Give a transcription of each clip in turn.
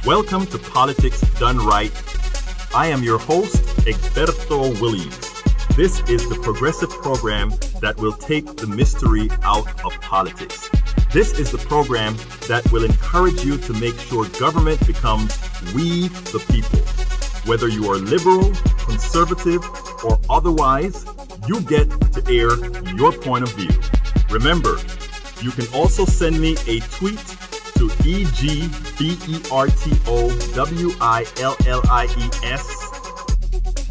Welcome to Politics Done Right. I am your host, Egberto Williams. This is the progressive program that will take the mystery out of politics. This is the program that will encourage you to make sure government becomes we the people. Whether you are liberal, conservative, or otherwise, you get to air your point of view. Remember, you can also send me a tweet to EGBERTOWILLIES.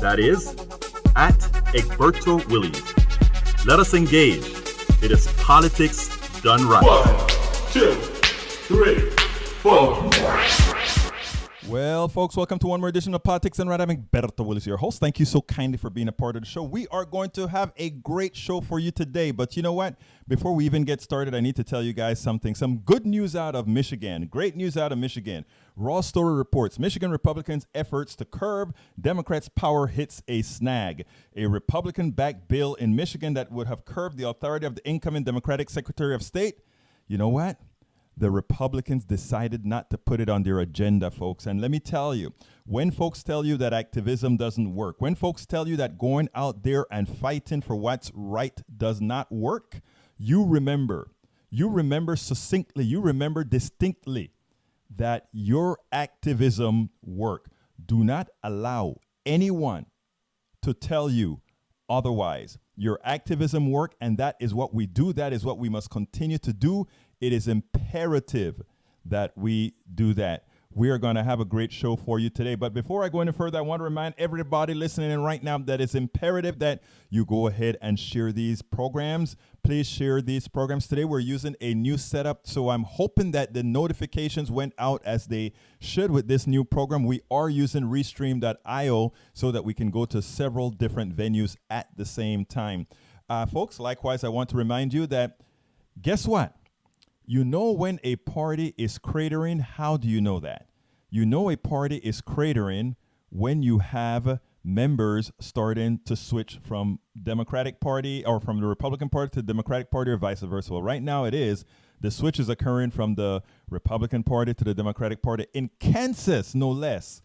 That is, at Egberto Williams. Let us engage. It is politics done right. 1, 2, 3, 4. Well, folks, welcome to one more edition of Politics and Right. I'm Egberto Williams, your host. Thank you so kindly for being a part of the show. We are going to have a great show for you today. But you know what? Before we even get started, I need to tell you guys something. Some good news out of Michigan. Great news out of Michigan. Raw Story reports Michigan Republicans' efforts to curb Democrats' power hits a snag. A Republican-backed bill in Michigan that would have curbed the authority of the incoming Democratic Secretary of State. You know what? The Republicans decided not to put it on their agenda, folks. And let me tell you, when folks tell you that activism doesn't work, when folks tell you that going out there and fighting for what's right does not work, you remember succinctly, you remember distinctly that your activism work. Do not allow anyone to tell you otherwise. Your activism work, and that is what we do. That is what we must continue to do. It is imperative that we do that. We are going to have a great show for you today. But before I go any further, I want to remind everybody listening in right now that it's imperative that you go ahead and share these programs. Please share these programs. Today we're using a new setup, so I'm hoping that the notifications went out as they should with this new program. We are using Restream.io so that we can go to several different venues at the same time. Folks, likewise, I want to remind you that, guess what? You know when a party is cratering. How do you know that? You know a party is cratering when you have members starting to switch from Democratic Party or from the Republican Party to the Democratic Party or vice versa. Well, right now it is. The switch is occurring from the Republican Party to the Democratic Party in Kansas, no less.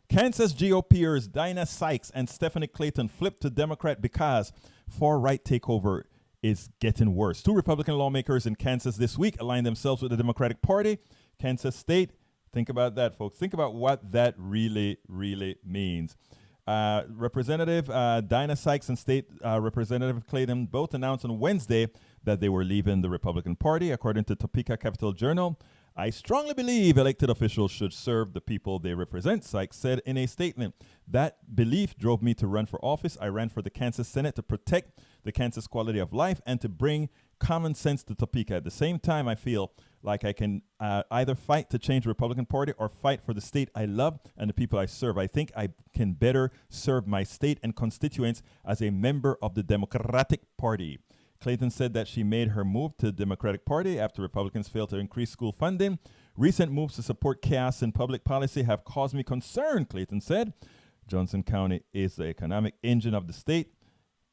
Kansas GOPers Dinah Sykes and Stephanie Clayton flipped to Democrat because far-right takeover is getting worse. Two Republican lawmakers in Kansas this week aligned themselves with the Democratic Party. Kansas State, think about that, folks. Think about what that really, really means. Representative Dinah Sykes and State Representative Clayton both announced on Wednesday that they were leaving the Republican Party. According to Topeka Capital Journal, I strongly believe elected officials should serve the people they represent, Sykes said in a statement. That belief drove me to run for office. I ran for the Kansas Senate to protect the Kansas quality of life and to bring common sense to Topeka. At the same time, I feel like I can either fight to change the Republican Party or fight for the state I love and the people I serve. I think I can better serve my state and constituents as a member of the Democratic Party. Clayton said that she made her move to the Democratic Party after Republicans failed to increase school funding. Recent moves to support chaos in public policy have caused me concern, Clayton said. Johnson County is the economic engine of the state,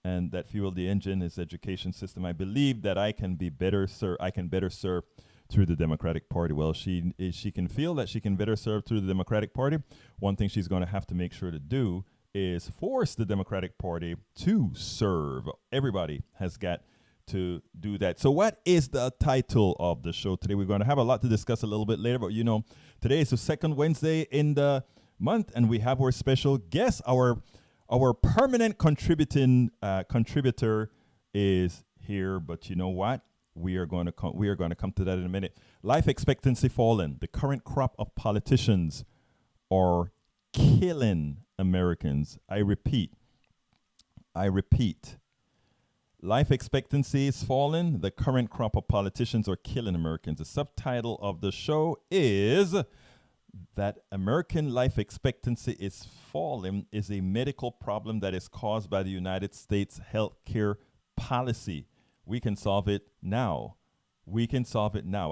and that fuel the engine is education system. I believe that I can better serve through the Democratic Party. Well, she can feel that she can better serve through the Democratic Party. One thing she's going to have to make sure to do is force the Democratic Party to serve. Everybody has got to do that. So what is the title of the show today? We're going to have a lot to discuss a little bit later, but you know, today is the second Wednesday in the month, and we have our special guest. Our permanent contributor is here, but you know what? We are going to come to that in a minute. Life expectancy fallen. The current crop of politicians are killing Americans. I repeat. Life expectancy is falling. The current crop of politicians are killing Americans. The subtitle of the show is that American life expectancy is falling is a medical problem that is caused by the United States healthcare policy. We can solve it now.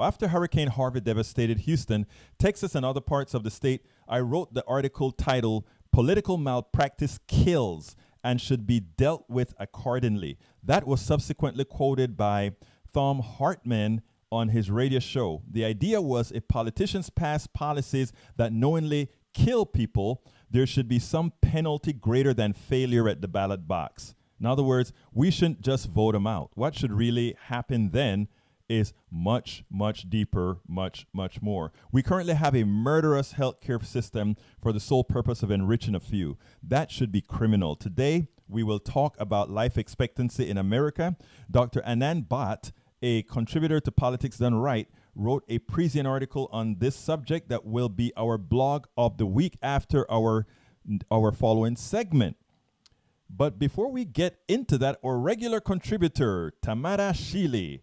After Hurricane Harvey devastated Houston, Texas, and other parts of the state, I wrote the article titled Political Malpractice Kills and Should Be Dealt With Accordingly. That was subsequently quoted by Thom Hartmann on his radio show. The idea was if politicians pass policies that knowingly kill people, there should be some penalty greater than failure at the ballot box. In other words, we shouldn't just vote them out. What should really happen then is much, much deeper, much, much more. We currently have a murderous healthcare system for the sole purpose of enriching a few. That should be criminal. Today, we will talk about life expectancy in America. Dr. Anand Bhat, a contributor to Politics Done Right, wrote a prescient article on this subject that will be our blog of the week after our following segment. But before we get into that, our regular contributor, Tamara Shealey,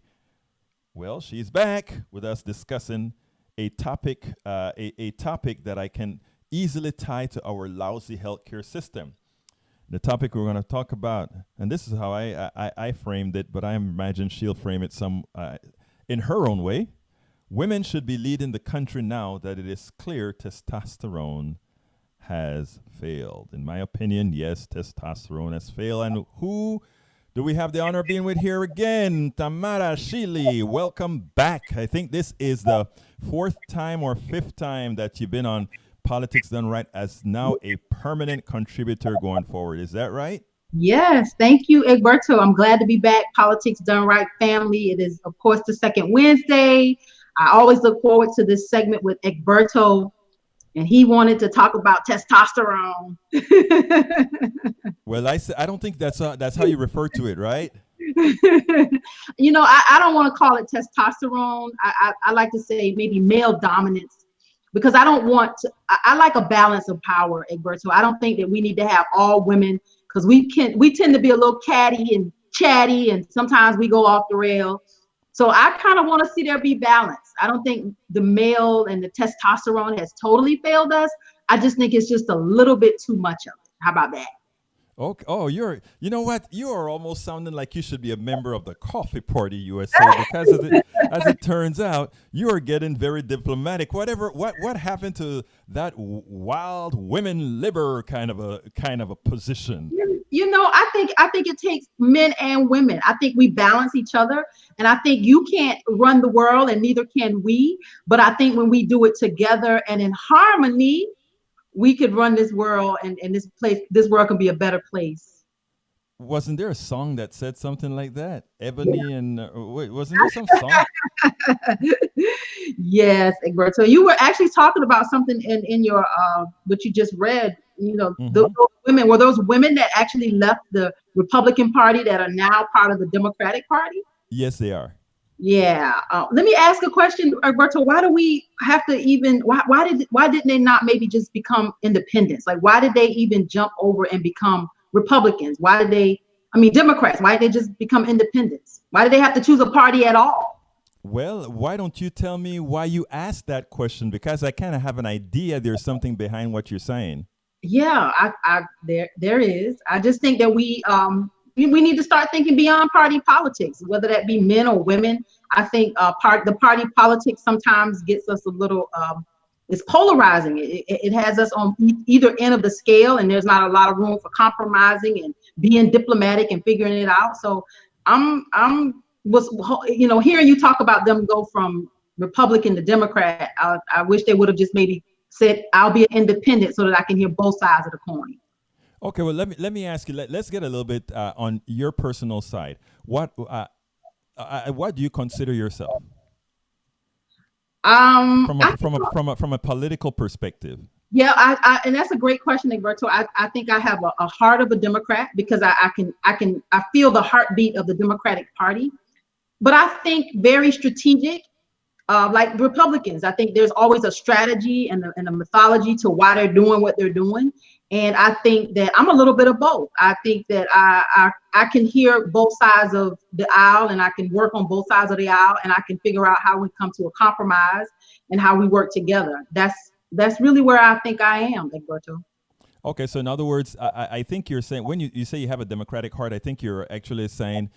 well, she's back with us discussing a topic that I can easily tie to our lousy healthcare system. The topic we're going to talk about, and this is how I framed it, but I imagine she'll frame it in her own way. Women should be leading the country now that it is clear testosterone has failed. In my opinion, yes, testosterone has failed. And who do we have the honor of being with here again? Tamara Shealey, welcome back. I think this is the fourth time or fifth time that you've been on Politics Done Right as now a permanent contributor going forward. Is that right? Yes, thank you, Egberto. I'm glad to be back. Politics Done Right family. It is, of course, the second Wednesday. I always look forward to this segment with Egberto, and he wanted to talk about testosterone. Well, I don't think that's how you refer to it, right? You know, I don't want to call it testosterone. I like to say maybe male dominance, because I don't want to, I like a balance of power, Egberto. I don't think that we need to have all women, because we tend to be a little catty and chatty, and sometimes we go off the rail. So I kind of want to see there be balance. I don't think the male and the testosterone has totally failed us. I just think it's just a little bit too much of it. How about that? Okay. Oh, you know what? You are almost sounding like you should be a member of the Coffee Party USA, because as it turns out, you are getting very diplomatic. What happened to that wild women liber kind of a position? You know, I think it takes men and women. I think we balance each other, and I think you can't run the world, and neither can we. But I think when we do it together and in harmony, we could run this world, and this world can be a better place. Wasn't there a song that said something like that? Ebony and wait, wasn't there some song? Yes, Egberto. You were actually talking about something in your what you just read. You know, those women, were those women that actually left the Republican Party that are now part of the Democratic Party? Yes, they are. Yeah. Let me ask a question, Alberto. Why do we have to even? Why didn't they not maybe just become independents? Like, why did they even jump over and become Republicans? Why did they? I mean, Democrats. Why did they just become independents? Why did they have to choose a party at all? Well, why don't you tell me why you asked that question? Because I kind of have an idea. There's something behind what you're saying. Yeah, there is. I just think that we need to start thinking beyond party politics, whether that be men or women. I think the party politics sometimes gets us a little, it's polarizing. It has us on either end of the scale, and there's not a lot of room for compromising and being diplomatic and figuring it out. So hearing you talk about them go from Republican to Democrat. I wish they would have just maybe said, I'll be an independent so that I can hear both sides of the coin. Okay, well, let me ask you. Let's get a little bit on your personal side. What do you consider yourself? From a political perspective. Yeah, and that's a great question, Egberto. I think I have a heart of a Democrat, because I feel the heartbeat of the Democratic Party, but I think very strategic. Like Republicans, I think there's always a strategy and a mythology to why they're doing what they're doing. And I think that I'm a little bit of both. I think that I can hear both sides of the aisle, and I can work on both sides of the aisle, and I can figure out how we come to a compromise and how we work together. That's really where I think I am, Egberto. Okay, so in other words, I think you're saying, when you say you have a Democratic heart, I think you're actually saying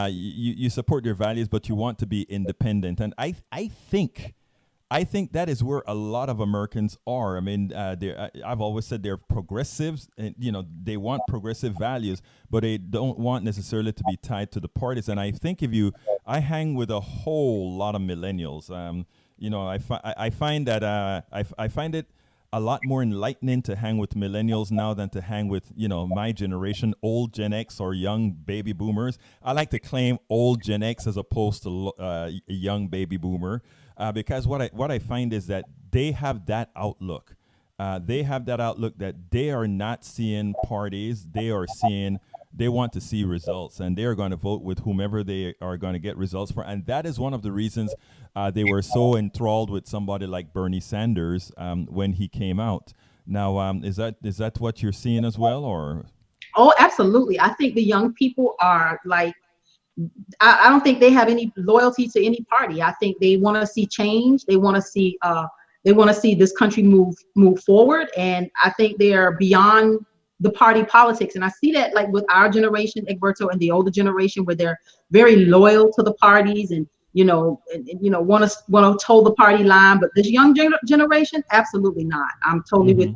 you support your values, but you want to be independent. And I think I think that is where a lot of Americans are. I mean, I've always said they're progressives, and they want progressive values, but they don't want necessarily to be tied to the parties. And I think I hang with a whole lot of millennials. I find that I find it a lot more enlightening to hang with millennials now than to hang with my generation, old Gen X or young baby boomers. I like to claim old Gen X as opposed to a young baby boomer. Because what I find is that they have that outlook. They have that outlook that they are not seeing parties. They want to see results, and they are going to vote with whomever they are going to get results for. And that is one of the reasons they were so enthralled with somebody like Bernie Sanders when he came out. Now, is that what you're seeing as well, or? Oh, absolutely. I think the young people are like, I don't think they have any loyalty to any party. I think they want to see change. They want to see this country move forward. And I think they are beyond the party politics. And I see that like with our generation, Egberto, and the older generation, where they're very loyal to the parties and want to toe the party line. But this young generation, absolutely not. I'm totally with you.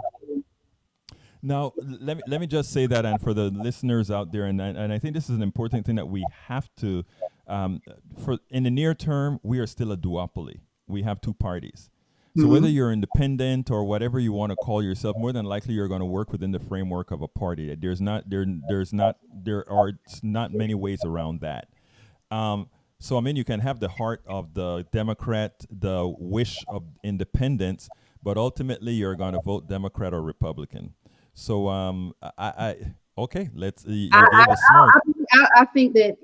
Now, let me just say that, and for the listeners out there, and I think this is an important thing that we have to, for in the near term, we are still a duopoly. We have two parties. So whether you're independent or whatever you want to call yourself, more than likely you're going to work within the framework of a party. There are not many ways around that. So I mean, you can have the heart of the Democrat, the wish of independence, but ultimately you're going to vote Democrat or Republican. So okay, let's. I think that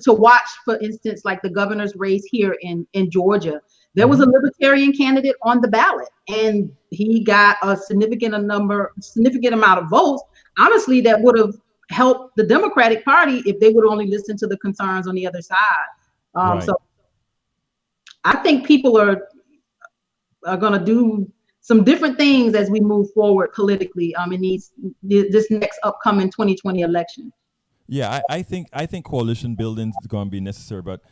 to watch, for instance, like the governor's race here in Georgia, there was a libertarian candidate on the ballot, and he got a significant amount of votes. Honestly, that would have helped the Democratic Party if they would only listen to the concerns on the other side. Right. So I think people are going to do some different things as we move forward politically in this next upcoming 2020 election. Yeah, I think coalition building is going to be necessary, but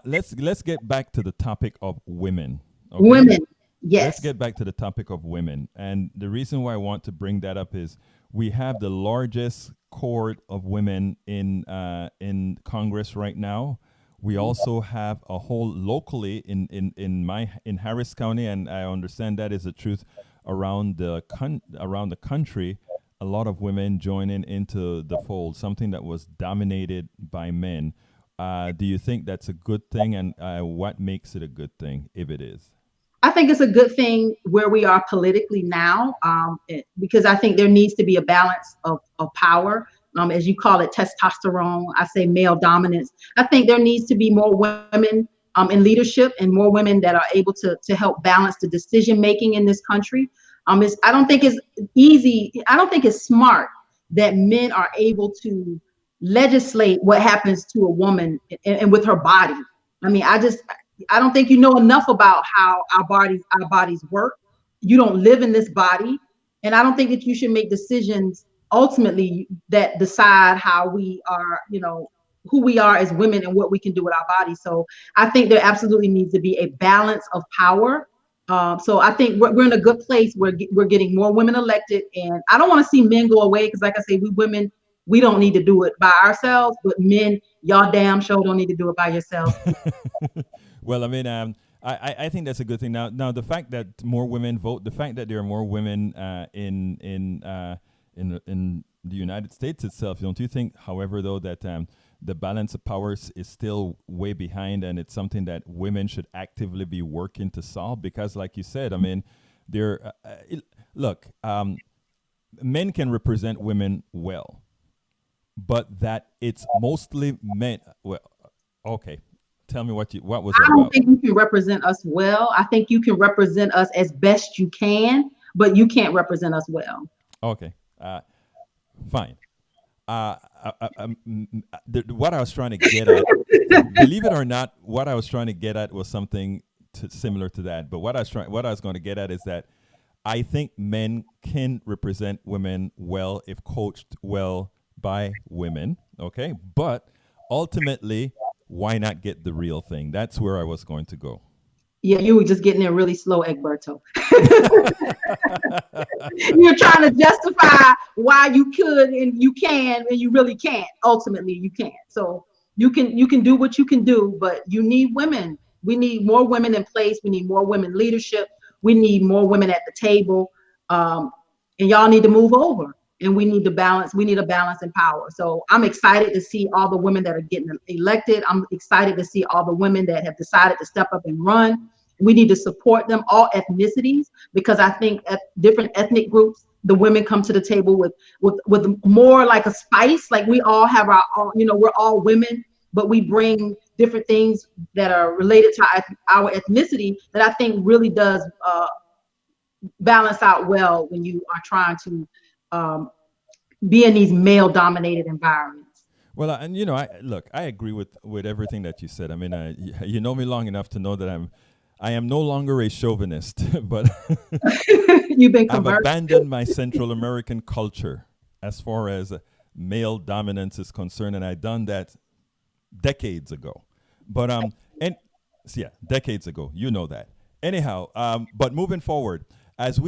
let's get back to the topic of women. Okay? Women, yes. Let's get back to the topic of women, and the reason why I want to bring that up is we have the largest cohort of women in Congress right now. We also have a whole locally in Harris County, and I understand that is the truth around the country. A lot of women joining into the fold, something that was dominated by men. Do you think that's a good thing, and what makes it a good thing, if it is? I think it's a good thing where we are politically now, because I think there needs to be a balance of power. As you call it, testosterone, I say male dominance. I think there needs to be more women in leadership and more women that are able to help balance the decision making in this country. I don't think it's easy. I don't think it's smart that men are able to legislate what happens to a woman and with her body. I mean, I don't think you know enough about how our bodies work. You don't live in this body. And I don't think that you should make decisions ultimately that decide how we are, who we are as women and what we can do with our bodies. So I think there absolutely needs to be a balance of power. So I think we're in a good place where we're getting more women elected, and I don't want to see men go away, because like I say, we women, we don't need to do it by ourselves, but men, y'all damn sure don't need to do it by yourselves. Well, I mean, I think that's a good thing. Now the fact that more women vote, the fact that there are more women in the United States itself, don't you think, however, though, that the balance of powers is still way behind, and it's something that women should actively be working to solve? Because like you said, I mean, men can represent women well, but that it's mostly men. Well, okay. Tell me what was that I don't about? think you can represent us well. I think you can represent us as best you can, but you can't represent us well. Okay. Fine. What I was trying to get at, believe it or not, what I was trying to get at was something similar to that. But what I was going to get at is that I think men can represent women well if coached well by women. Okay. But ultimately, why not get the real thing? That's where I was going to go. Yeah, you were just getting there really slow, Egberto. You're trying to justify why you could and you can and you really can't. Ultimately, you can't. So you can do what you can do, but you need women. We need more women in place. We need more women leadership. We need more women at the table. And y'all need to move over. And we need to balance. We need a balance in power. So I'm excited to see all the women that are getting elected. I'm excited to see all the women that have decided to step up and run. We need to support them, all ethnicities, because I think at different ethnic groups, the women come to the table with more like a spice. Like we all have our own, we're all women, but we bring different things that are related to our ethnicity that I think really does balance out well when you are trying to be in these male-dominated environments. Well, and I agree with everything that you said. I mean, you know me long enough to know that I am no longer a chauvinist, but You've been I've converted. abandoned my Central American culture as far as male dominance is concerned, and I've done that decades ago. But decades ago, you know that. Anyhow, but moving forward, as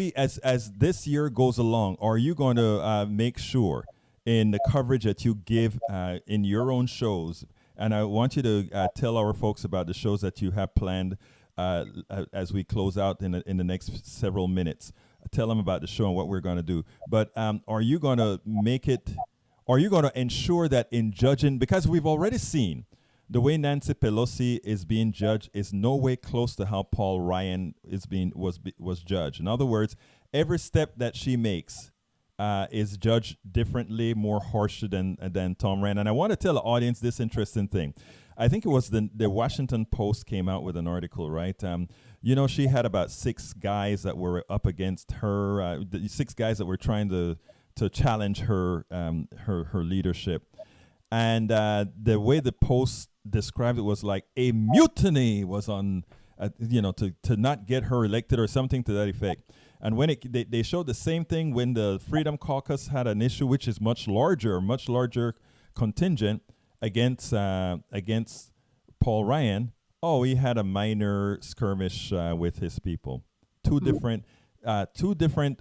this year goes along, are you going to make sure in the coverage that you give in your own shows, and I want you to tell our folks about the shows that you have planned as we close out in the next several minutes. Tell them about the show and what we're going to do. But are you going to ensure that in judging, because we've already seen the way Nancy Pelosi is being judged is no way close to how Paul Ryan was judged. In other words, every step that she makes is judged differently, more harshly than Thom Ryan. And I want to tell the audience this interesting thing. I think it was the Washington Post came out with an article, right? She had about 6 guys that were up against her, 6 guys that were trying to challenge her leadership. And the way the Post described it was like a mutiny was on, to not get her elected or something to that effect. And when they showed the same thing when the Freedom Caucus had an issue, which is much larger contingent against Paul Ryan. Oh, he had a minor skirmish with his people. Two different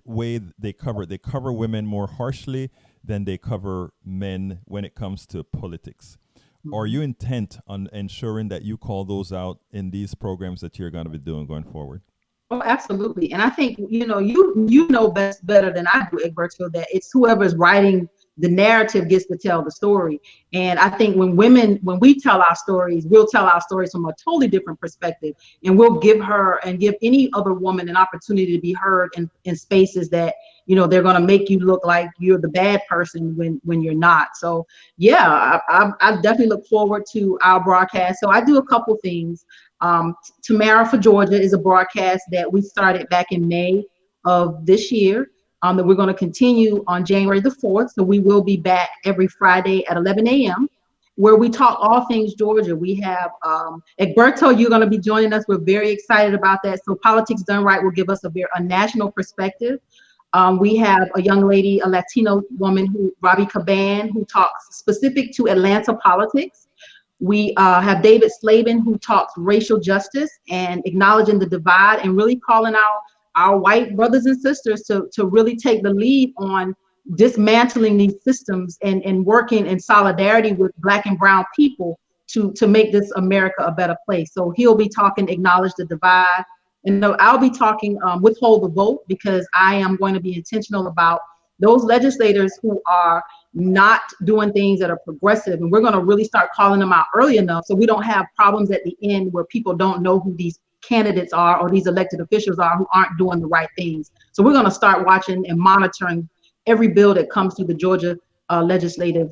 ways they cover. They cover women more harshly than they cover men when it comes to politics. Are you intent on ensuring that you call those out in these programs that you're going to be doing going forward? Oh, absolutely. And I think, you know better than I do, Egberto, that it's whoever's writing the narrative gets to tell the story. And I think when we tell our stories, we'll tell our stories from a totally different perspective. And we'll give her and give any other woman an opportunity to be heard in spaces that, they're going to make you look like you're the bad person when you're not. So, yeah, I definitely look forward to our broadcast. So I do a couple things. Tamara for Georgia is a broadcast that we started back in May of this year. That we're going to continue on January the 4th. So we will be back every Friday at 11 a.m. where we talk all things Georgia. We have Egberto, you're going to be joining us. We're very excited about that. So Politics Done Right will give us a national perspective. We have a young lady, a Latino woman, Robbie Caban, who talks specific to Atlanta politics. We have David Slavin, who talks racial justice and acknowledging the divide and really calling out our white brothers and sisters to really take the lead on dismantling these systems and working in solidarity with Black and brown people to make this America a better place. So he'll be talking Acknowledge the Divide. And I'll be talking Withhold the Vote, because I am going to be intentional about those legislators who are not doing things that are progressive. And we're going to really start calling them out early enough so we don't have problems at the end where people don't know who these candidates are or these elected officials are who aren't doing the right things. So we're going to start watching and monitoring every bill that comes through the Georgia legislature.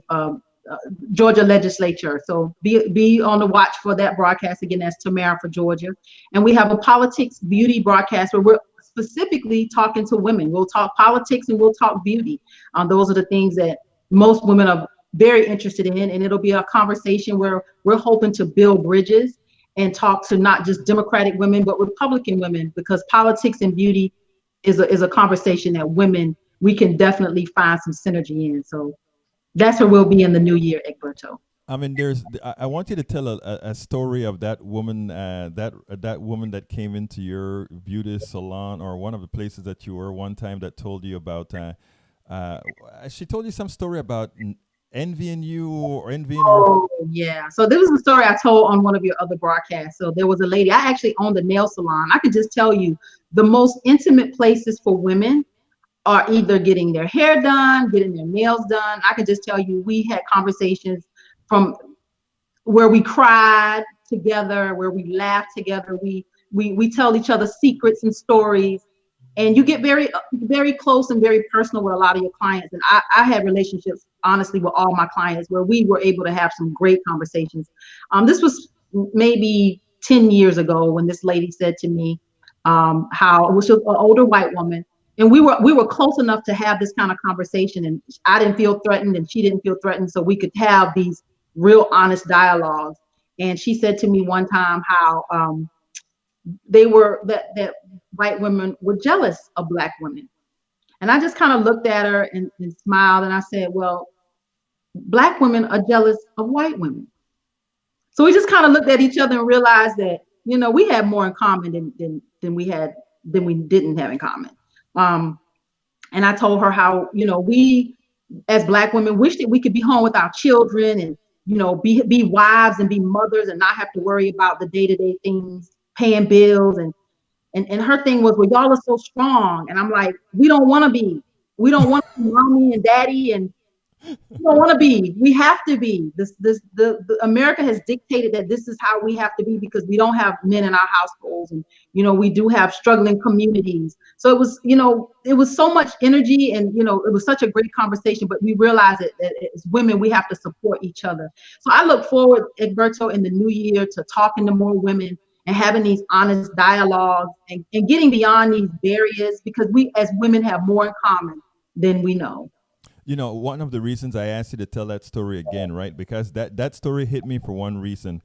So be on the watch for that broadcast. Again, that's Tamara for Georgia. And we have a politics beauty broadcast where we're specifically talking to women. We'll talk politics and we'll talk beauty. Those are the things that most women are very interested in. And it'll be a conversation where we're hoping to build bridges and talk to not just Democratic women, but Republican women, because politics and beauty is a conversation that we can definitely find some synergy in. So that's where we'll be in the new year, Egberto. I mean, I want you to tell a story of that woman, that woman that came into your beauty salon or one of the places that you were one time that told you about. Uh, she told you some story about envying you or envying her. Oh, yeah. So this was a story I told on one of your other broadcasts. So there was a lady, I actually owned a nail salon. I could just tell you the most intimate places for women are either getting their hair done, getting their nails done. I can just tell you, we had conversations from where we cried together, where we laughed together. We tell each other secrets and stories, and you get very, very close and very personal with a lot of your clients. And I had relationships, honestly, with all my clients where we were able to have some great conversations. This was maybe 10 years ago when this lady said to me, how it was an older white woman, and we were close enough to have this kind of conversation, and I didn't feel threatened and she didn't feel threatened, so we could have these real honest dialogues. And she said to me one time how that white women were jealous of Black women. And I just kind of looked at her and smiled, and I said, well, Black women are jealous of white women. So we just kind of looked at each other and realized that, we had more in common than we didn't have in common. And I told her how, we as Black women wish that we could be home with our children and, be wives and be mothers and not have to worry about the day-to-day things, paying bills. And her thing was, well, y'all are so strong. And I'm like, we don't want to be mommy and daddy, and we don't want to be. We have to be. The America has dictated that this is how we have to be because we don't have men in our households, and we do have struggling communities. So it was so much energy, and it was such a great conversation. But we realized that as women, we have to support each other. So I look forward, Egberto, in the new year to talking to more women and having these honest dialogues and getting beyond these barriers, because we as women have more in common than we know. One of the reasons I asked you to tell that story again, right? Because that story hit me for one reason.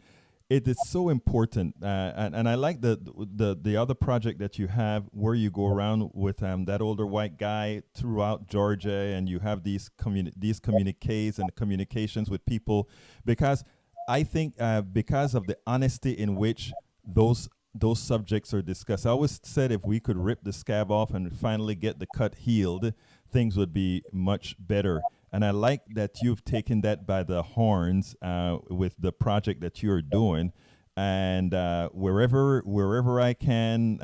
It is so important, and I like the other project that you have where you go around with that older white guy throughout Georgia, and you have these communiques and communications with people, because I think because of the honesty in which those subjects are discussed. I always said if we could rip the scab off and finally get the cut healed, things would be much better. And I like that you've taken that by the horns with the project that you're doing. And wherever I can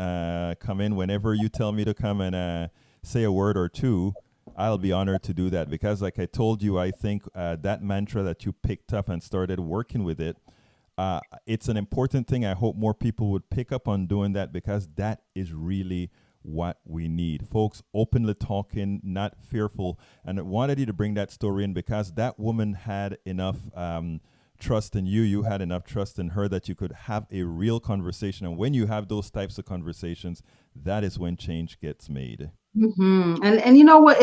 come in, whenever you tell me to come and say a word or two, I'll be honored to do that. Because like I told you, I think that mantra that you picked up and started working with it, it's an important thing. I hope more people would pick up on doing that, because that is really what we need. Folks, openly talking, not fearful. And I wanted you to bring that story in because that woman had enough trust in you. You had enough trust in her that you could have a real conversation. And when you have those types of conversations, that is when change gets made. Mm-hmm. And you know what?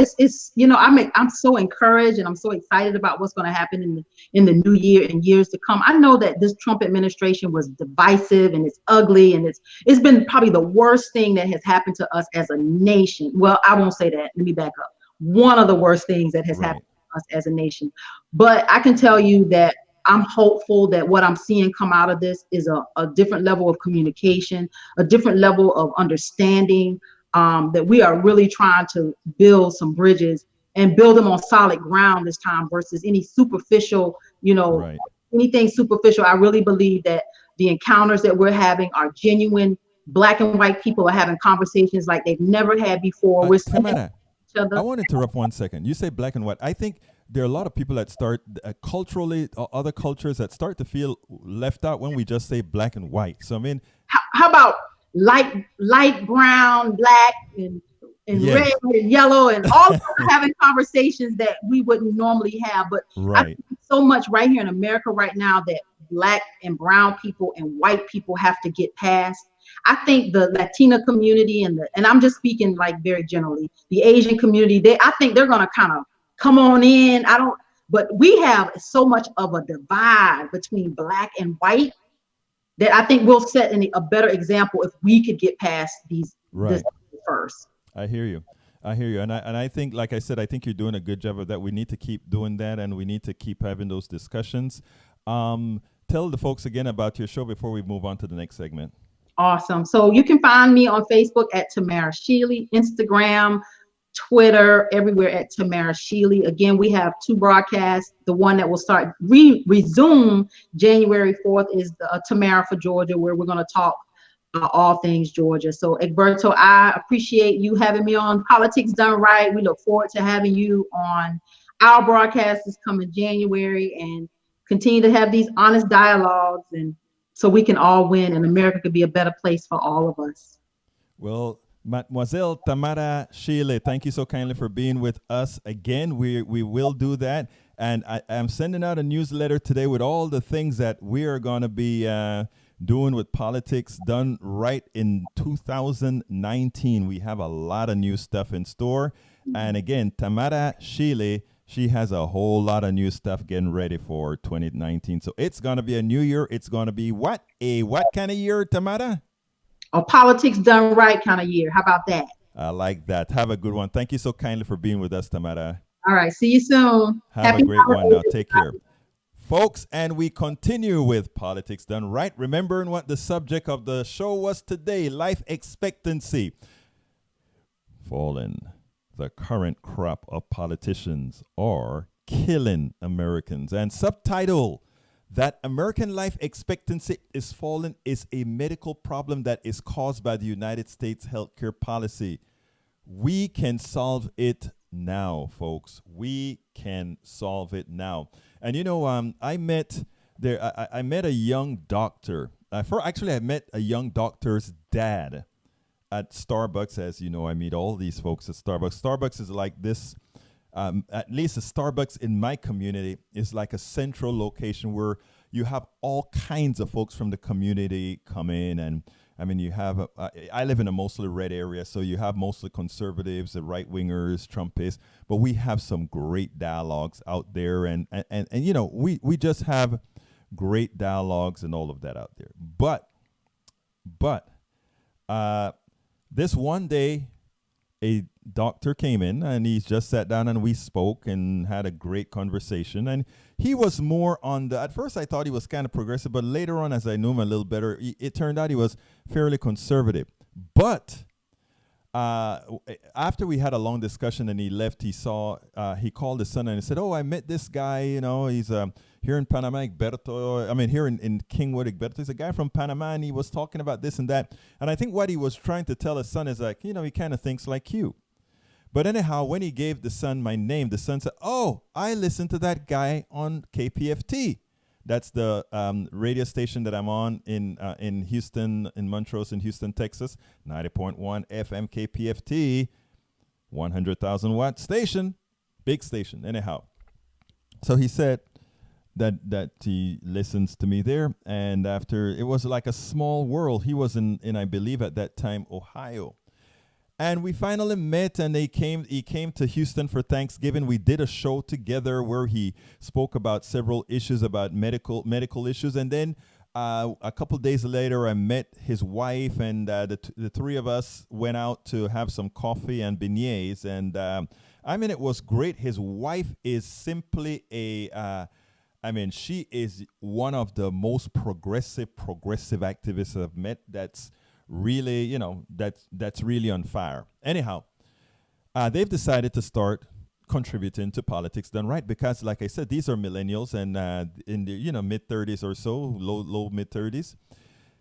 I'm so encouraged and I'm so excited about what's going to happen in the new year and years to come. I know that this Trump administration was divisive and it's ugly, and it's been probably the worst thing that has happened to us as a nation. Well, I won't say that. Let me back up. One of the worst things that has happened to us as a nation. But I can tell you that I'm hopeful that what I'm seeing come out of this is a different level of communication, a different level of understanding. That we are really trying to build some bridges and build them on solid ground this time versus any superficial, anything superficial. I really believe that the encounters that we're having are genuine. Black and white people are having conversations like they've never had before. We're seeing each other. I want to interrupt 1 second. You say black and white. I think there are a lot of people that start culturally, other cultures that start to feel left out when we just say black and white. So I mean, how about light brown, black, and yes, red and yellow, and all having conversations that we wouldn't normally have. But I think so much right here in America right now that Black and brown people and white people have to get past. I think the Latina community and I'm just speaking like very generally, the Asian community, I think they're gonna kind of come on in. But we have so much of a divide between Black and white that I think we'll set a better example if we could get past this first. I hear you. I hear you, and I think, like I said, I think you're doing a good job of that. We need to keep doing that, and we need to keep having those discussions. Tell the folks again about your show before we move on to the next segment. Awesome. So you can find me on Facebook at Tamara Shealey, Instagram, Twitter, everywhere at Tamara Shealey. Again, we have 2 broadcasts. The one that will start resume January 4th is the Tamara for Georgia, where we're going to talk all things Georgia. So Egberto, I appreciate you having me on Politics Done Right. We look forward to having you on our broadcast this coming January, and continue to have these honest dialogues, and so we can all win and America could be a better place for all of us. Well, Mademoiselle Tamara Shealey, thank you so kindly for being with us again. We will do that. And I'm sending out a newsletter today with all the things that we are going to be doing with Politics Done Right in 2019. We have a lot of new stuff in store. And again, Tamara Shealey, she has a whole lot of new stuff getting ready for 2019. So it's going to be a new year. It's going to be what? A what kind of year, Tamara? A Politics Done Right kind of year. How about that? I like that. Have a good one. Thank you so kindly for being with us, Tamara. All right. See you soon. Have a great one now. Take care. Folks, and we continue with Politics Done Right. Remembering what the subject of the show was today, life expectancy. Fallen. The current crop of politicians are killing Americans. And subtitle, that American life expectancy is falling is a medical problem that is caused by the United States healthcare policy. We can solve it now, folks. We can solve it now. And you know, I met a young doctor. I met a young doctor's dad at Starbucks. As you know, I meet all these folks at Starbucks. Starbucks is like this, at least a Starbucks in my community is like a central location where you have all kinds of folks from the community come in. And I mean, you have, I live in a mostly red area, so you have mostly conservatives, the right-wingers, Trumpists, but we have some great dialogues out there. And you know, we just have great dialogues and all of that out there. But this one day, a doctor came in and he just sat down and we spoke and had a great conversation. And he was more on the, at first I thought he was kind of progressive, but later on, as I knew him a little better, it turned out he was fairly conservative. But after we had a long discussion and he left, he called his son and he said, "Oh, I met this guy, you know, he's here in Panama, here in Kingwood, Egberto. He's a guy from Panama, and he was talking about this and that." And I think what he was trying to tell his son is like, you know, he kind of thinks like you. But anyhow, when he gave the son my name, the son said, "Oh, I listened to that guy on KPFT. That's the radio station that I'm on in Houston, in Montrose, in Houston, Texas, 90.1 FM KPFT, 100,000 watt station, big station." Anyhow, so he said that he listens to me there, and after, it was like a small world. He was in I believe at that time, Ohio. And we finally met, and he came to Houston for Thanksgiving. We did a show together where he spoke about several issues, about medical issues. And then a couple days later, I met his wife, and the three of us went out to have some coffee and beignets. And I mean, it was great. His wife is simply she is one of the most progressive activists I've met. That's really, you know, that's really on fire. Anyhow, they've decided to start contributing to Politics Done Right because, like I said, these are millennials and in the mid-30s or so, low mid-30s.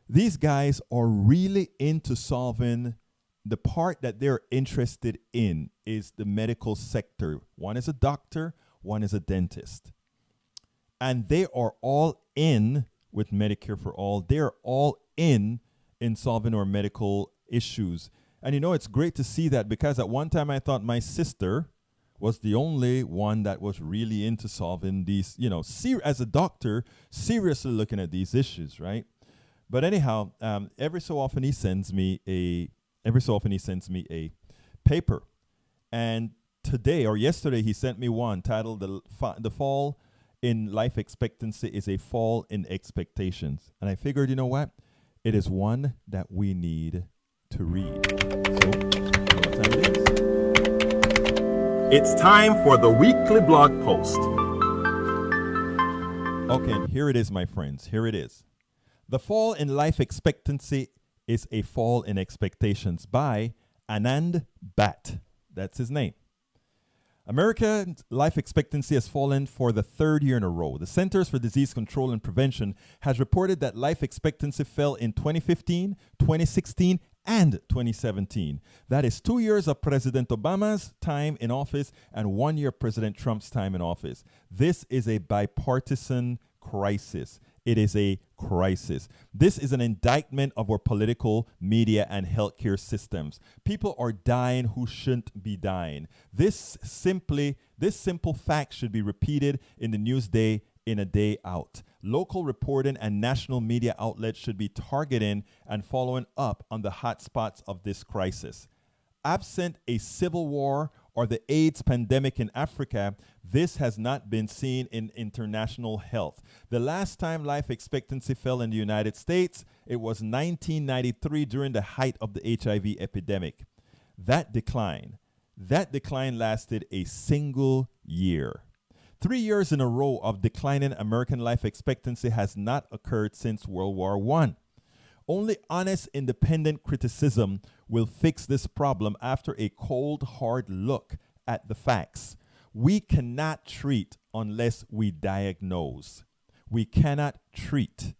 These guys are really into solving the part that they're interested in is the medical sector. One is a doctor, one is a dentist. And they are all in with Medicare for All. They're all in solving our medical issues. And, you know, it's great to see that because at one time I thought my sister was the only one that was really into solving these, you know, as a doctor, seriously looking at these issues, right? But anyhow, every so often he sends me a paper. And today or yesterday he sent me one titled The Fall in Life Expectancy is a Fall in Expectations. And I figured, you know what? It is one that we need to read. So, you know what time it is? It's time for the weekly blog post. Okay, and here it is, my friends. Here it is. The Fall in Life Expectancy is a Fall in Expectations by Anand Bhat. That's his name. America's life expectancy has fallen for the third year in a row. The Centers for Disease Control and Prevention has reported that life expectancy fell in 2015, 2016, and 2017. That is 2 years of President Obama's time in office and 1 year of President Trump's time in office. This is a bipartisan crisis. It is a crisis. This is an indictment of our political, media, and healthcare systems. People are dying who shouldn't be dying. This simple fact should be repeated in the news day in a day out. Local reporting and national media outlets should be targeting and following up on the hot spots of this crisis. Absent a civil war or the AIDS pandemic in Africa, this has not been seen in international health. The last time life expectancy fell in the United States, it was 1993 during the height of the HIV epidemic. That decline lasted a single year. 3 years in a row of declining American life expectancy has not occurred since World War I. Only honest, independent criticism will fix this problem after a cold, hard look at the facts. We cannot treat unless we diagnose. We cannot treat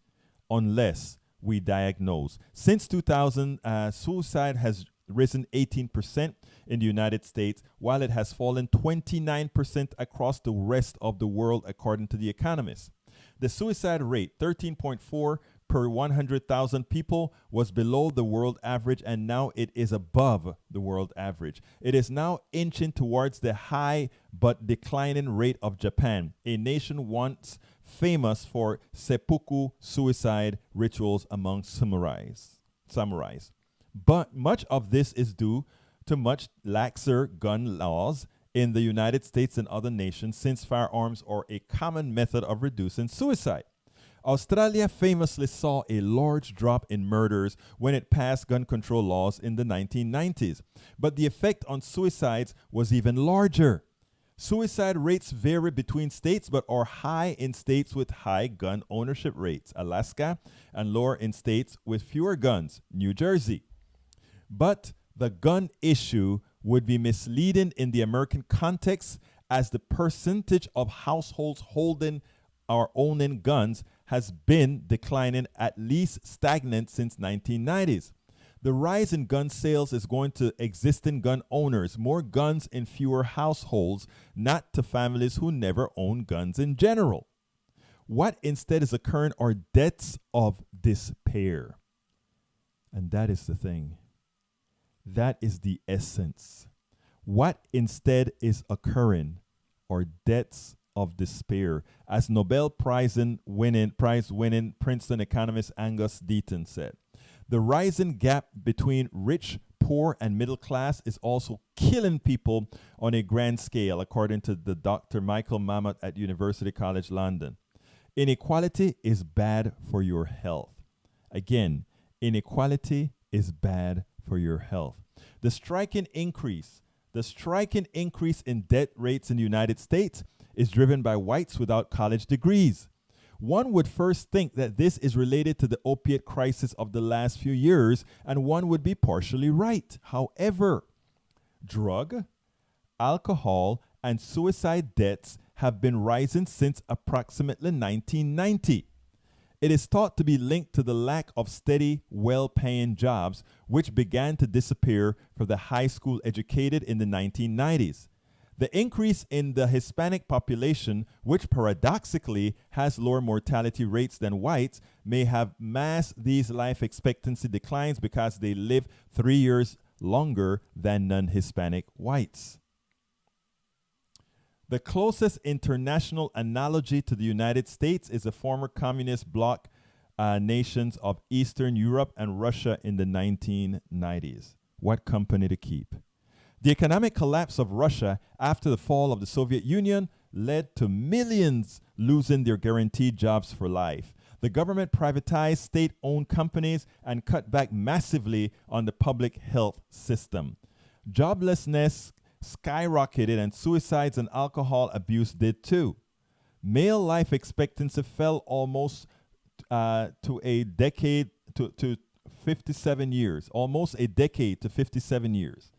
unless we diagnose. Since 2000, suicide has risen 18% in the United States, while it has fallen 29% across the rest of the world, according to The Economist. The suicide rate, 13.4 per 100,000 people, was below the world average, and now it is above the world average. It is now inching towards the high but declining rate of Japan, a nation once famous for seppuku suicide rituals among samurais. But much of this is due to much laxer gun laws in the United States and other nations, since firearms are a common method of reducing suicide. Australia famously saw a large drop in murders when it passed gun control laws in the 1990s, but the effect on suicides was even larger. Suicide rates vary between states but are high in states with high gun ownership rates, Alaska, and lower in states with fewer guns, New Jersey. But the gun issue would be misleading in the American context, as the percentage of households holding or owning guns has been declining, at least stagnant, since 1990s. The rise in gun sales is going to existing gun owners, more guns in fewer households, not to families who never own guns in general. What instead is occurring are deaths of despair. And that is the thing. That is the essence. What instead is occurring are deaths of despair, as Nobel Prize winning Princeton economist Angus Deaton said. The rising gap between rich, poor, and middle class is also killing people on a grand scale, according to the Dr. Michael Mamet at University College London. Inequality is bad for your health. Again, inequality is bad for your health. The striking increase in death rates in the United States is driven by whites without college degrees. One would first think that this is related to the opiate crisis of the last few years, and one would be partially right. However, drug, alcohol, and suicide deaths have been rising since approximately 1990. It is thought to be linked to the lack of steady, well-paying jobs, which began to disappear for the high school educated in the 1990s. The increase in the Hispanic population, which paradoxically has lower mortality rates than whites, may have masked these life expectancy declines because they live 3 years longer than non-Hispanic whites. The closest international analogy to the United States is the former communist bloc nations of Eastern Europe and Russia in the 1990s. What company to keep? The economic collapse of Russia after the fall of the Soviet Union led to millions losing their guaranteed jobs for life. The government privatized state-owned companies and cut back massively on the public health system. Joblessness skyrocketed, and suicides and alcohol abuse did too. Male life expectancy fell almost to a decade to 57 years, almost a decade to 57 years.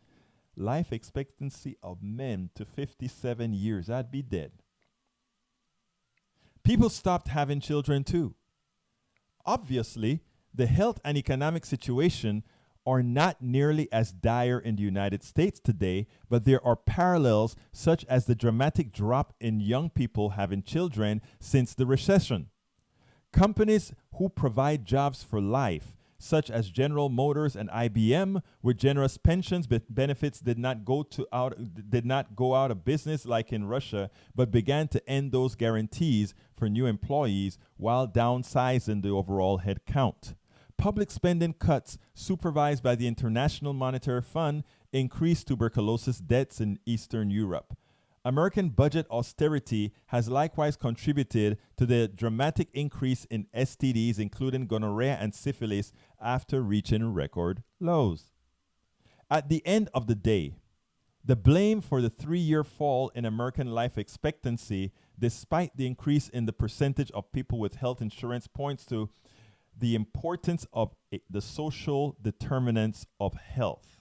Life expectancy of men to 57 years, I'd be dead. People stopped having children too. Obviously, the health and economic situation are not nearly as dire in the United States today, but there are parallels such as the dramatic drop in young people having children since the recession. Companies who provide jobs for life, such as General Motors and IBM, with generous pensions benefits did not go out of business like in Russia, but began to end those guarantees for new employees while downsizing the overall head count. Public spending cuts supervised by the International Monetary Fund increased tuberculosis deaths in Eastern Europe. American budget austerity has likewise contributed to the dramatic increase in STDs, including gonorrhea and syphilis, after reaching record lows. At the end of the day, the blame for the 3-year fall in American life expectancy, despite the increase in the percentage of people with health insurance, points to the importance of the social determinants of health.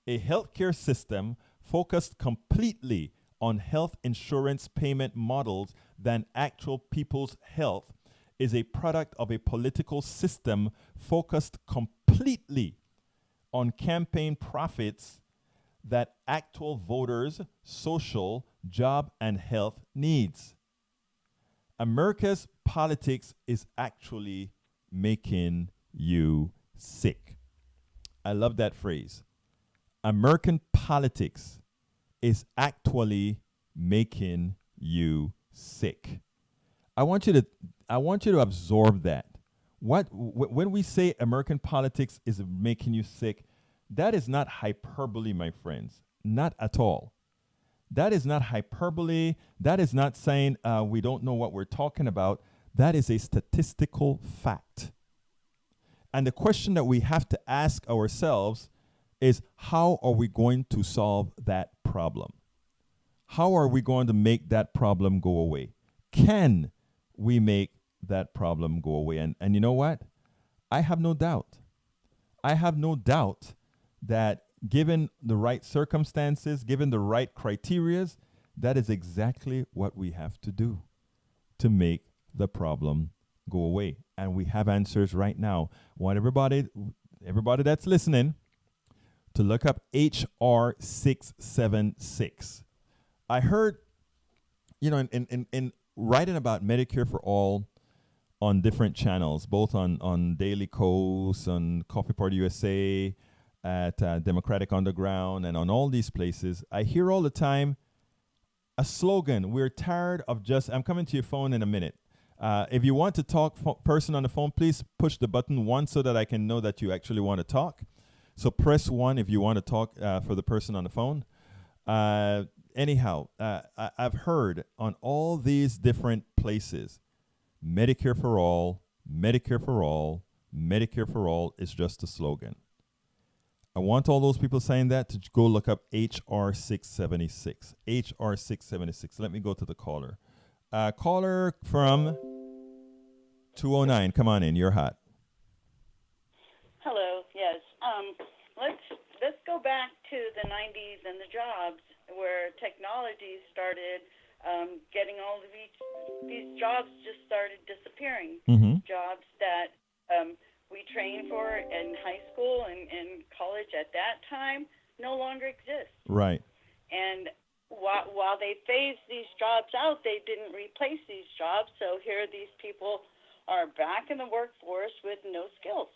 A healthcare system focused completely on health insurance payment models than actual people's health is a product of a political system focused completely on campaign profits that actual voters' social, job, and health needs. America's politics is actually making you sick. I love that phrase. American politics is actually making you sick. I want you to absorb that. When we say American politics is making you sick, that is not hyperbole, my friends. Not at all. That is not hyperbole. That is not saying we don't know what we're talking about. That is a statistical fact. And the question that we have to ask ourselves is, how are we going to solve that problem? How are we going to make that problem go away? Can we make that problem go away? And you know what? I have no doubt. I have no doubt that given the right circumstances, given the right criterias, that is exactly what we have to do to make the problem go away. And we have answers right now. I want everybody that's listening to look up HR 676. I heard, in writing about Medicare for All on different channels, both on Daily Kos, on Coffee Party USA, at Democratic Underground, and on all these places, I hear all the time a slogan: we're tired of just, I'm coming to your phone in a minute. If you want to talk person on the phone, please push the button 1 so that I can know that you actually want to talk. So press 1 if you want to talk for the person on the phone. Anyhow, I've heard on all these different places, Medicare for all, Medicare for all, Medicare for all is just a slogan. I want all those people saying that to go look up HR 676. HR 676. Let me go to the caller. Caller from 209. Come on in. You're hot. Hello. Yes. Let's go back to the 90s and the jobs where technology started getting all of these jobs just started disappearing. Mm-hmm. Jobs that we trained for in high school and college at that time no longer exist. Right. And while they phased these jobs out, they didn't replace these jobs. So here these people are back in the workforce with no skills.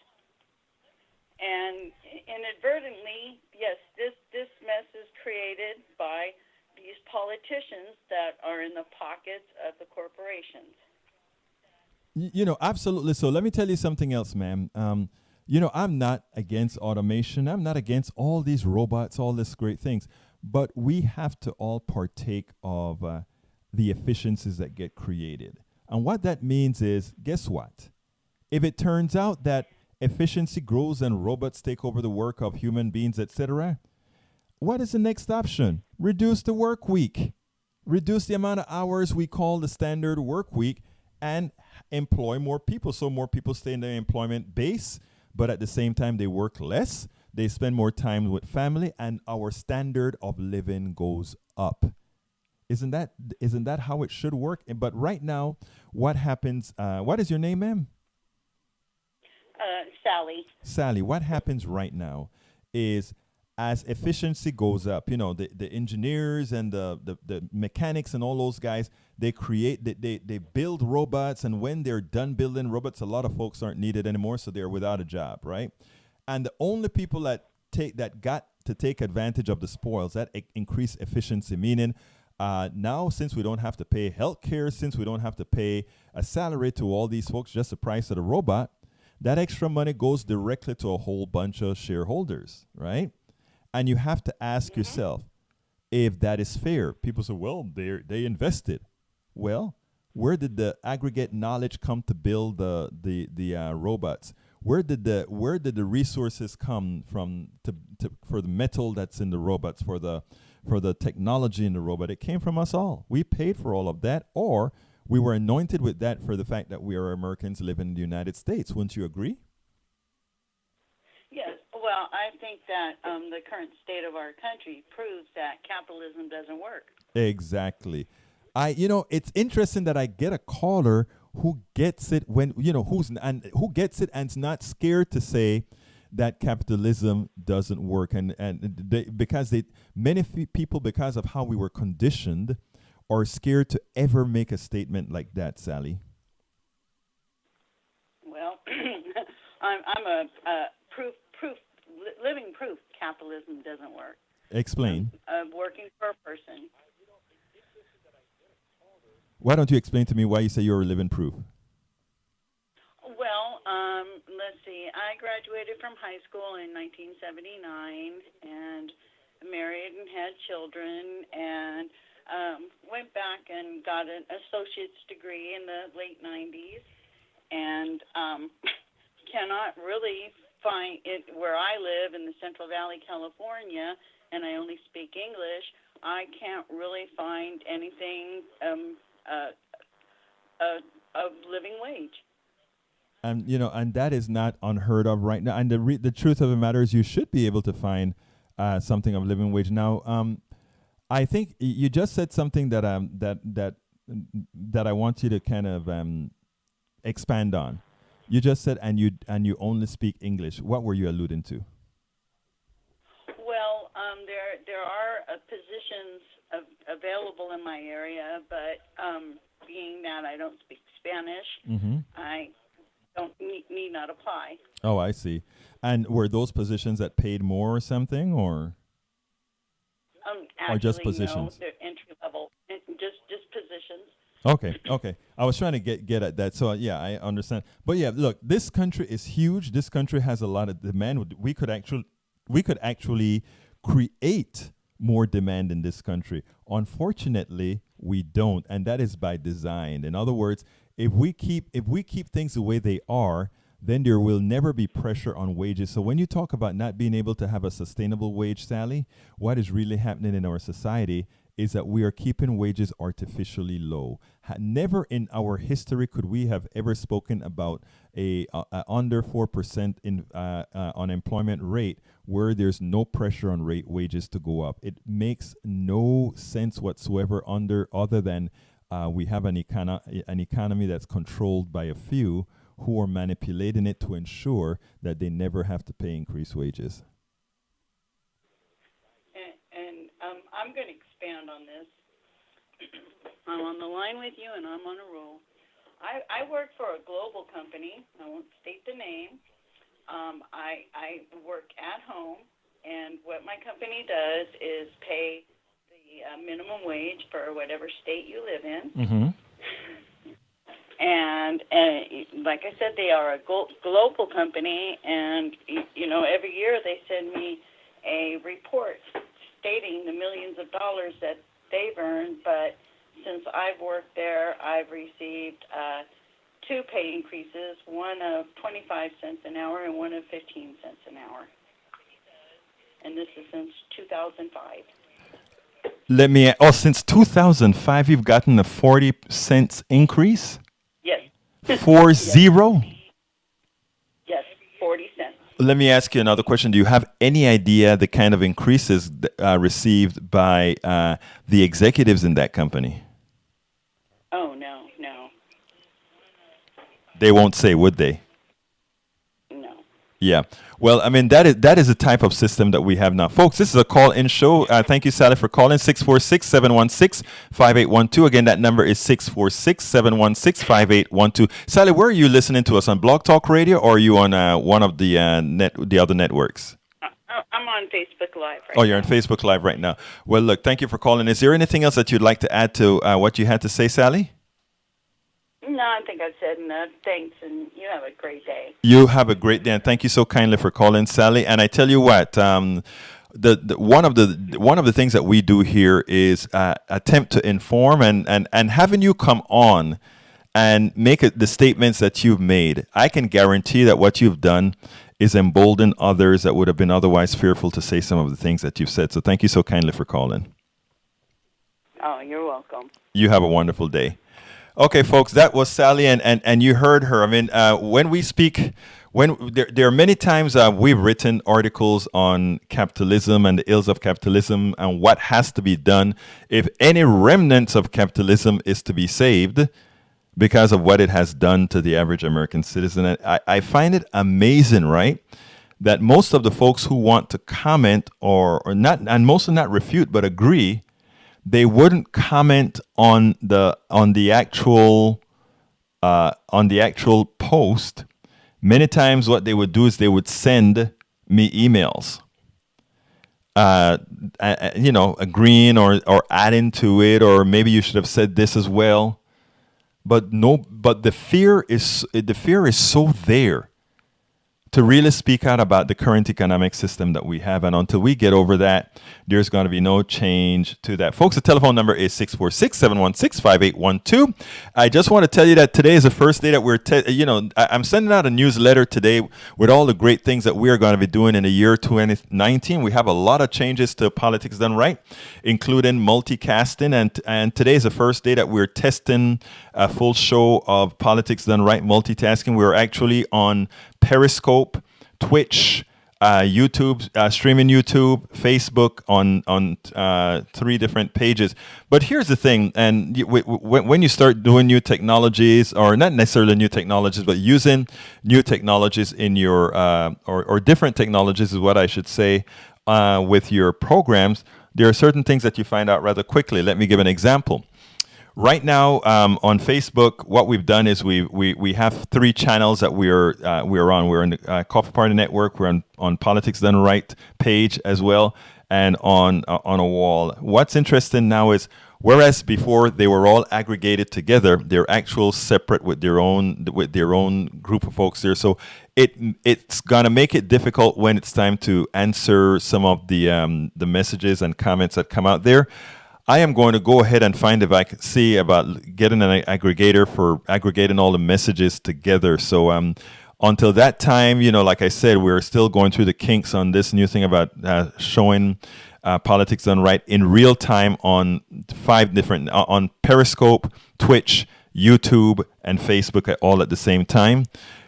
And inadvertently, yes, this mess is created by these politicians that are in the pockets of the corporations. Absolutely. So let me tell you something else, ma'am. I'm not against automation. I'm not against all these robots, all these great things. But we have to all partake of the efficiencies that get created. And what that means is, guess what? If it turns out that efficiency grows and robots take over the work of human beings, etc., what is the next option? Reduce the work week. Reduce the amount of hours we call the standard work week and employ more people. So more people stay in their employment base, but at the same time, they work less. They spend more time with family, and our standard of living goes up. Isn't that how it should work? But right now, what happens? What is your name, ma'am? Sally. Sally, what happens right now is as efficiency goes up, the engineers and the mechanics and all those guys, they build robots, and when they're done building robots, a lot of folks aren't needed anymore, so they're without a job, right? And the only people that got to take advantage of the spoils, that increased efficiency, meaning now, since we don't have to pay health care, since we don't have to pay a salary to all these folks, just the price of the robot, that extra money goes directly to a whole bunch of shareholders, right? And you have to ask yourself if that is fair. People say, well, they invested. Well, where did the aggregate knowledge come to build the robots? Where did the resources come from for the metal that's in the robots, for the technology in the robot? It came from us all. We paid for all of that, or we were anointed with that for the fact that we are Americans living in the United States. Wouldn't you agree? Yes. Well, I think that the current state of our country proves that capitalism doesn't work. Exactly. It's interesting that I get a caller who gets it who gets it and's not scared to say that capitalism doesn't work, because many people, because of how we were conditioned, are scared to ever make a statement like that, Sally. Well, I'm a living proof capitalism doesn't work. Explain. Working for a person. Why don't you explain to me why you say you're a living proof? Well, let's see. I graduated from high school in 1979 and married and had children, and went back and got an associate's degree in the late 90s, and cannot really find it where I live in the Central Valley, California, and I only speak English. I can't really find anything of living wage. And that is not unheard of right now. And the truth of the matter is, you should be able to find something of living wage. Now, I think you just said something that I want you to kind of expand on. You just said, and you only speak English. What were you alluding to? Well, there are positions available in my area, but being that I don't speak Spanish, I don't need not apply. Oh, I see. And were those positions that paid more or something, or? Actually, or just positions? No, they're entry level, just positions. Okay. I was trying to get at that. So yeah, I understand. But yeah, look, this country is huge. This country has a lot of demand. We could actually create more demand in this country. Unfortunately, we don't, and that is by design. In other words, if we keep things the way they are, then there will never be pressure on wages. So when you talk about not being able to have a sustainable wage, Sally, what is really happening in our society is that we are keeping wages artificially low. Never in our history could we have ever spoken about a under 4% in unemployment rate where there's no pressure on wages to go up. It makes no sense whatsoever other than we have an economy that's controlled by a few who are manipulating it to ensure that they never have to pay increased wages. And I'm going to expand on this. I'm on the line with you, and I'm on a roll. I work for a global company. I won't state the name. I work at home, and what my company does is pay the minimum wage for whatever state you live in. Mm-hmm. And like I said, they are a global company, and every year they send me a report stating the millions of dollars that they've earned. But since I've worked there, I've received 2 pay increases, one of 25 cents an hour and one of 15 cents an hour. and this is since 2005. Since 2005, you've gotten a 40 cents increase? Yes. 40? Yes, 40 cents. Let me ask you another question. Do you have any idea the kind of increases received by the executives in that company? Oh, no, no. They won't say, would they? No. Yeah. Well, I mean, that is the type of system that we have now. Folks, this is a call-in show. Thank you, Sally, for calling. 646-716-5812. Again, that number is 646-716-5812. Sally, where are you listening to us? On Blog Talk Radio, or are you on one of the other networks? I'm on Facebook Live right now. Oh, you're on Facebook Live right now. Well, look, thank you for calling. Is there anything else that you'd like to add to what you had to say, Sally? No, I think I've said enough. Thanks, and you have a great day. You have a great day, and thank you so kindly for calling, Sally. And I tell you what, one of the things that we do here is attempt to inform and having you come on and make the statements that you've made. I can guarantee that what you've done is embolden others that would have been otherwise fearful to say some of the things that you've said. So thank you so kindly for calling. Oh, you're welcome. You have a wonderful day. Okay, folks, that was Sally, and you heard her. I mean, when we speak, there are many times we've written articles on capitalism and the ills of capitalism and what has to be done if any remnants of capitalism is to be saved because of what it has done to the average American citizen. And I find it amazing, right, that most of the folks who want to comment or not, and mostly not refute, but agree, they wouldn't comment on the actual post. Many times, what they would do is they would send me emails, agreeing or adding to it, or maybe you should have said this as well. But the fear is so there to really speak out about the current economic system that we have. And until we get over that, there's going to be no change to that. Folks, the telephone number is 646-716-5812. I just want to tell you that today is the first day that I'm sending out a newsletter today with all the great things that we are going to be doing in the year 2019. We have a lot of changes to Politics Done Right, including multicasting. And today is the first day that we're testing a full show of Politics Done Right multitasking. We're actually on Periscope, Twitch, YouTube, streaming YouTube, Facebook on 3 different pages. But here's the thing, and when you start doing new technologies, or not necessarily new technologies, but using new technologies in your, or different technologies is what I should say, with your programs, there are certain things that you find out rather quickly. Let me give an example. Right now, on Facebook, what we've done is we have 3 channels that we're on. We're on the Coffee Party Network. We're on Politics Done Right page as well, and on a wall. What's interesting now is, whereas before they were all aggregated together, they're actual separate with their own group of folks there. So it's gonna make it difficult when it's time to answer some of the messages and comments that come out there. I am going to go ahead and find if I can see about getting an aggregator for aggregating all the messages together. So until that time, like I said, we're still going through the kinks on this new thing about showing Politics Done Right in real time on 5 different, on Periscope, Twitch, YouTube, and Facebook all at the same time.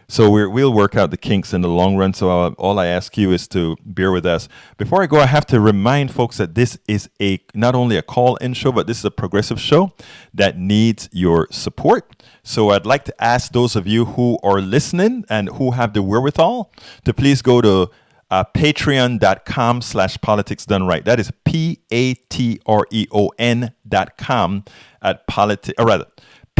So we'll work out the kinks in the long run. So all I ask you is to bear with us. Before I go, I have to remind folks that this is not only a call-in show, but this is a progressive show that needs your support. So I'd like to ask those of you who are listening and who have the wherewithal to please go to patreon.com/politicsdoneright. That is patreon.com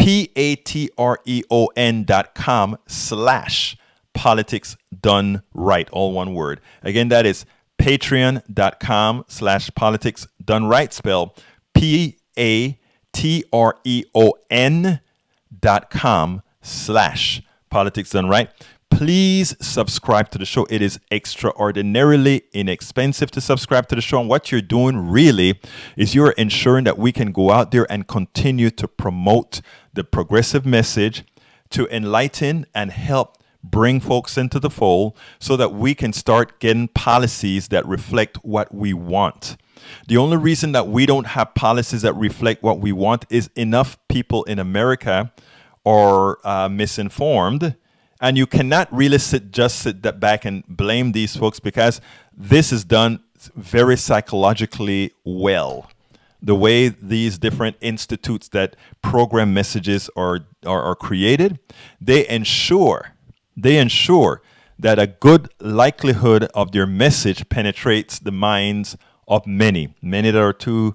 patreon.com/politics done right, all one word. Again, that is patreon.com/politics done right, spell patreon.com/politics done right. Please subscribe to the show. It is extraordinarily inexpensive to subscribe to the show. And what you're doing really is you're ensuring that we can go out there and continue to promote the progressive message to enlighten and help bring folks into the fold so that we can start getting policies that reflect what we want. The only reason that we don't have policies that reflect what we want is enough people in America are misinformed. And you cannot really sit that back and blame these folks, because this is done very psychologically well. The way these different institutes that program messages are created, they ensure that a good likelihood of their message penetrates the minds of many that are too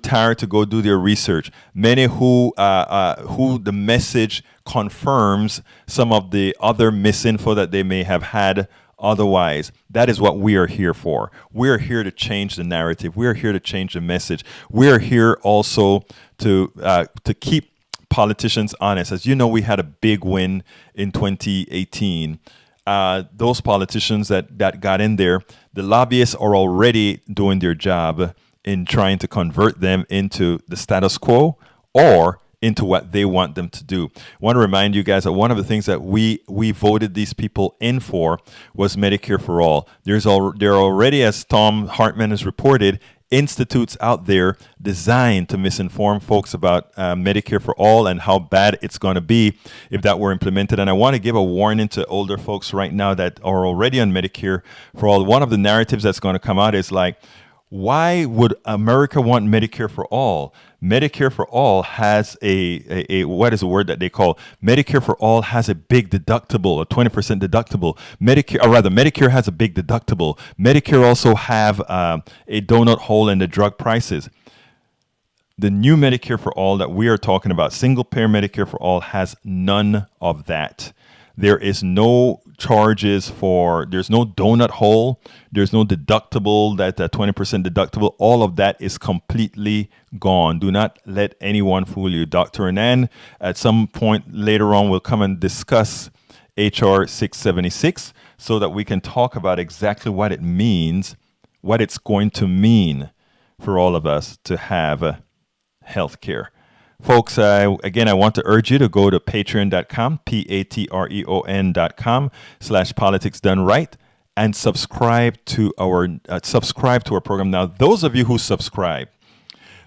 tired to go do their research, many who the message confirms some of the other misinfo that they may have had otherwise. That is what we are here for. We are here to change the narrative. We are here to change the message. We are here also to keep politicians honest. As you know, we had a big win in 2018. Those politicians that got in there, the lobbyists are already doing their job in trying to convert them into the status quo or into what they want them to do. I want to remind you guys that one of the things that we voted these people in for was Medicare for all. There are already, as Thom Hartmann has reported, institutes out there designed to misinform folks about Medicare for all and how bad it's going to be if that were implemented. And I want to give a warning to older folks right now that are already on Medicare for all. One of the narratives that's going to come out is like, why would America want Medicare for all? Medicare for all has a what is the word that they call? Medicare for all has a big deductible, a 20% deductible. Medicare has a big deductible. Medicare also have a donut hole in the drug prices. The new Medicare for all that we are talking about, single payer Medicare for all, has none of that. There is no charges there's no donut hole, there's no deductible, that 20% deductible. All of that is completely gone. Do not let anyone fool you. Dr. Anand, at some point later on, will come and discuss HR 676 so that we can talk about exactly what it means, what it's going to mean for all of us to have health care. Folks, again, I want to urge you to go to patreon.com, patreon.com/politicsdoneright, and subscribe to our program. Now, those of you who subscribe,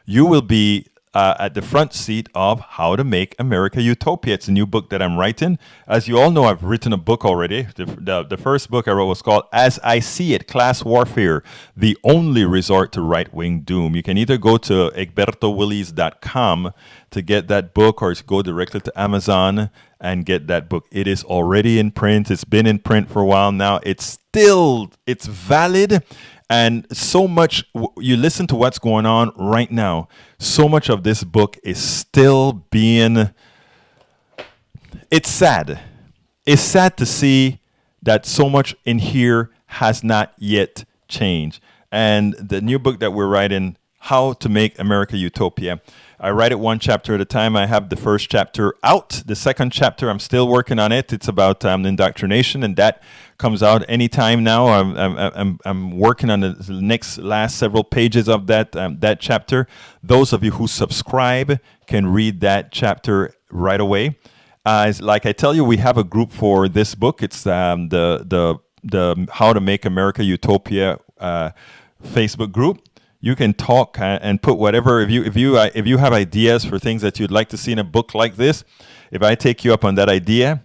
you will be at the front seat of How to Make America Utopia. It's a new book that I'm writing. As you all know, I've written a book already. The first book I wrote was called As I See It, Class Warfare, the Only Resort to Right-Wing Doom. You can either go to egbertowillies.com to get that book, or go directly to Amazon and get that book. It is already in print. It's been in print for a while now. It's valid. And so much, you listen to what's going on right now, so much of this book is still it's sad. It's sad to see that so much in here has not yet changed. And the new book that we're writing, How to Make America Utopia, I write it one chapter at a time. I have the first chapter out. The second chapter, I'm still working on it. It's about indoctrination, and that comes out anytime now. I'm working on the last several pages of that chapter. Those of you who subscribe can read that chapter right away. Like I tell you, we have a group for this book. It's the How to Make America Utopia Facebook group. You can talk and put whatever. If you have ideas for things that you'd like to see in a book like this, if I take you up on that idea,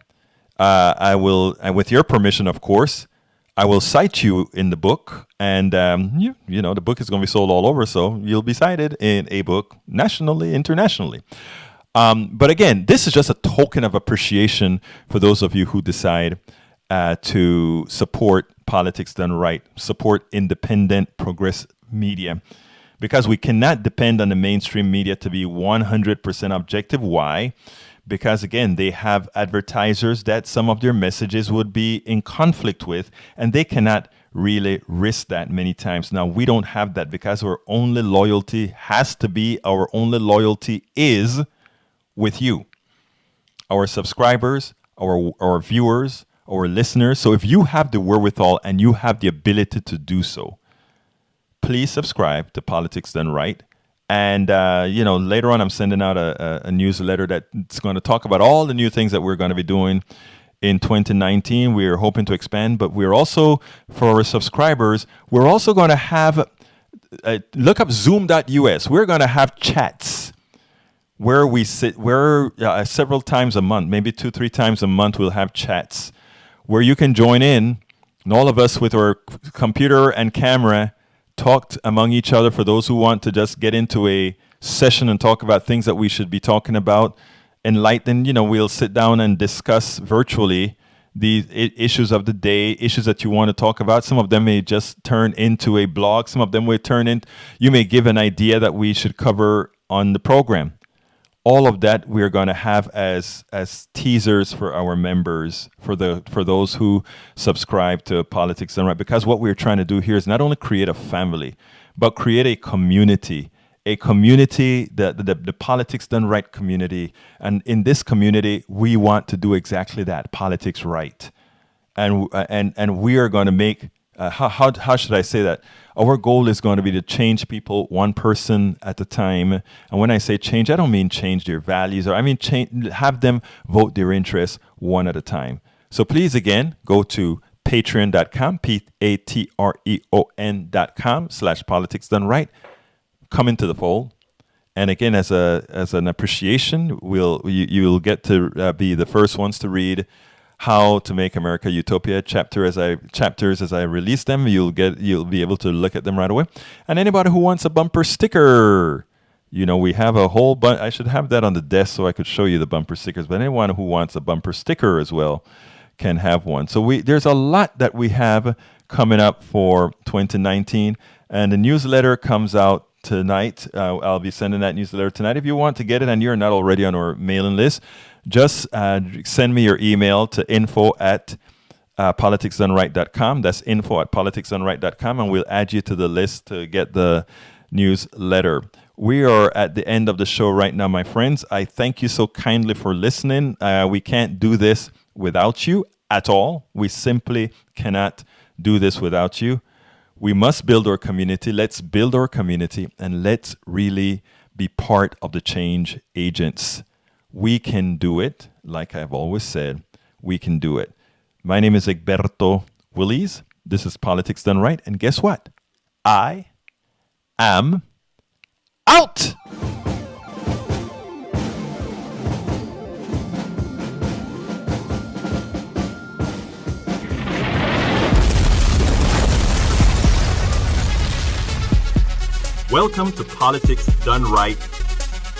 I will, and with your permission, of course, I will cite you in the book. And you know the book is going to be sold all over, so you'll be cited in a book nationally, internationally. But again, this is just a token of appreciation for those of you who decide to support Politics Done Right, support independent, progressive media, because we cannot depend on the mainstream media to be 100% objective. Why? Because again, they have advertisers that some of their messages would be in conflict with, and they cannot really risk that many times. Now, we don't have that, because our only loyalty is with you, our subscribers, our viewers, our listeners. So if you have the wherewithal and you have the ability to do so, please subscribe to Politics Done Right. And, later on, I'm sending out a newsletter that's going to talk about all the new things that we're going to be doing in 2019. We are hoping to expand, but we're also, for our subscribers, we're also going to have, look up zoom.us. We're going to have chats where we sit, where several times a month, maybe 2-3 times a month, we'll have chats where you can join in, and all of us with our computer and camera talked among each other for those who want to just get into a session and talk about things that we should be talking about. Enlighten, we'll sit down and discuss virtually the issues of the day, issues that you want to talk about. Some of them may just turn into a blog. Some of them will turn in, you may give an idea that we should cover on the program. All of that we're going to have as teasers for our members, for those who subscribe to Politics Done Right. Because what we're trying to do here is not only create a family, but create a community, the Politics Done Right community. And in this community, we want to do exactly that, politics right. And we are going to make, how should I say that? Our goal is going to be to change people one person at a time. And when I say change, I don't mean change their values, or I mean have them vote their interests one at a time. So please, again, go to patreon.com, patreon.com/politics done right. Come into the fold. And again, as an appreciation, you'll get to be the first ones to read How to Make America Utopia chapters as I release them. You'll be able to look at them right away. And anybody who wants a bumper sticker, we have a whole bunch. I should have that on the desk so I could show you the bumper stickers. But anyone who wants a bumper sticker as well can have one. So there's a lot that we have coming up for 2019, and the newsletter comes out tonight. I'll be sending that newsletter tonight. If you want to get it and you're not already on our mailing list, just send me your email to info@politicsdoneright.com. That's info@politicsdoneright.com, and we'll add you to the list to get the newsletter. We are at the end of the show right now, my friends. I thank you so kindly for listening. We can't do this without you at all. We simply cannot do this without you. We must build our community. Let's build our community, and let's really be part of the change agents. We can do it. Like I've always said, we can do it. My name is Egberto Willies. This is Politics Done Right. And guess what? I am out. Welcome to Politics Done Right.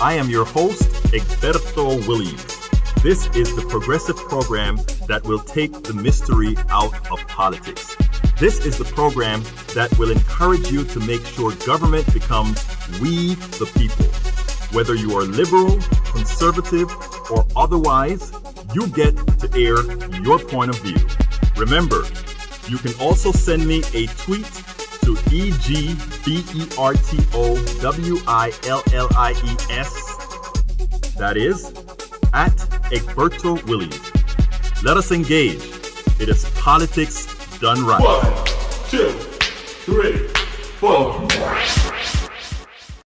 I am your host, Egberto Willies. This is the progressive program that will take the mystery out of politics. This is the program that will encourage you to make sure government becomes we the people. Whether you are liberal, conservative, or otherwise, you get to air your point of view. Remember, you can also send me a tweet to EGBERTOWILLIES. That is at Egberto Willies. Let us engage. It is Politics Done Right. 1, 2, 3, 4.